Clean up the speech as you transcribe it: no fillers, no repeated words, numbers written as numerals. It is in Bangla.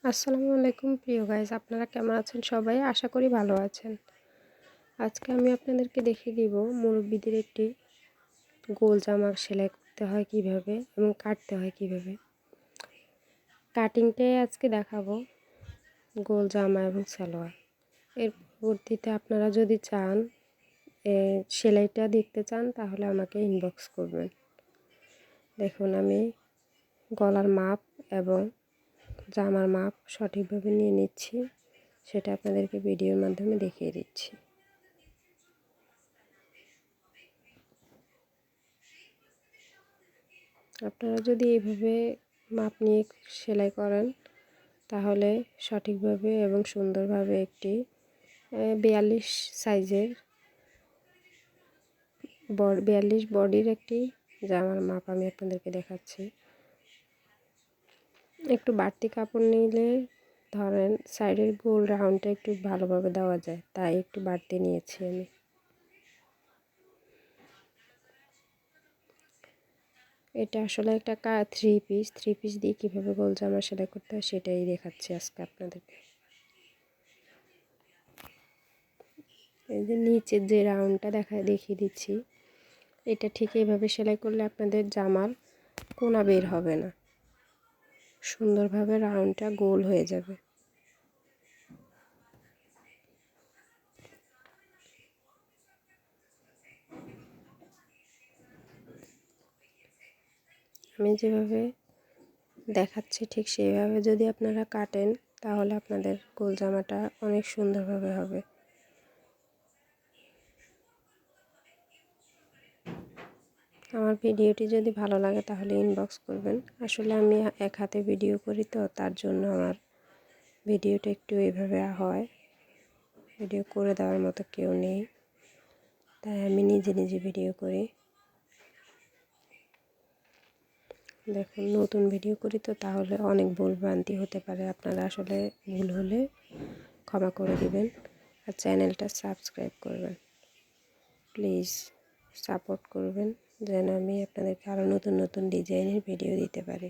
আসসালামু আলাইকুম প্রিয় গাইস, আপনারা কেমন আছেন? সবাই আশা করি ভালো আছেন। আজকে আমি আপনাদেরকে দেখিয়ে দিব মুরব্বিদের একটি গোল জামা সেলাই করতে হয় কিভাবে এবং কাটতে হয় কিভাবে। কাটিংটাই আজকে দেখাবো, গোল জামা এবং সালোয়ার। এর পরবর্তীতে আপনারা যদি চান সেলাইটা দেখতে চান তাহলে আমাকে ইনবক্স করবেন। দেখুন, আমি গলার মাপ এবং জামার মাপ সঠিকভাবে নিয়ে নিচ্ছি, সেটা আপনাদেরকে ভিডিওর মাধ্যমে দেখিয়ে দিচ্ছি। আপনারা যদি এইভাবে মাপ নিয়ে সেলাই করেন তাহলে সঠিকভাবে এবং সুন্দরভাবে একটি 42 সাইজের 42 বডির একটি জামার মাপ আমি আপনাদেরকে দেখাচ্ছি। একটু বাড়তি কাপড় নিলে ধরেন সাইডের গোল রাউন্ডটা একটু ভালোভাবে দেওয়া যায়, তাই একটু বাড়তি নিয়েছি আমি। এটা আসলে একটা থ্রি পিস দিয়ে কীভাবে গোল জামা সেলাই করতে হয় সেটাই দেখাচ্ছি আজকে আপনাদেরকে। এই যে নিচের যে রাউন্ডটা দেখিয়ে দিচ্ছি, এটা ঠিক এইভাবে সেলাই করলে আপনাদের জামার কোনা বের হবে না, সুন্দরভাবে রাউন্ডটা গোল হয়ে যাবে। আমি যেভাবে দেখাচ্ছি ঠিক সেইভাবে যদি আপনারা কাটেন তাহলে আপনাদের গোল জামাটা অনেক সুন্দরভাবে হবে। আমার ভিডিওটি যদি ভালো লাগে তাহলে ইনবক্স করবেন। আসলে আমি এক হাতে ভিডিও করি, তো তার জন্য আমার ভিডিওটা একটু এইভাবে হয়, ভিডিও করে দেওয়ার মতো কেউ নেই, তাই আমি নিজে নিজে ভিডিও করি। দেখুন, নতুন ভিডিও করি তো, তাহলে অনেক ভুলভ্রান্তি হতে পারে। আপনারা আসলে ভুল হলে ক্ষমা করে দিবেন আর চ্যানেলটা সাবস্ক্রাইব করবেন। প্লিজ সাপোর্ট করবেন যেন আমি আপনাদেরকে আরও নতুন নতুন ডিজাইনের ভিডিও দিতে পারি।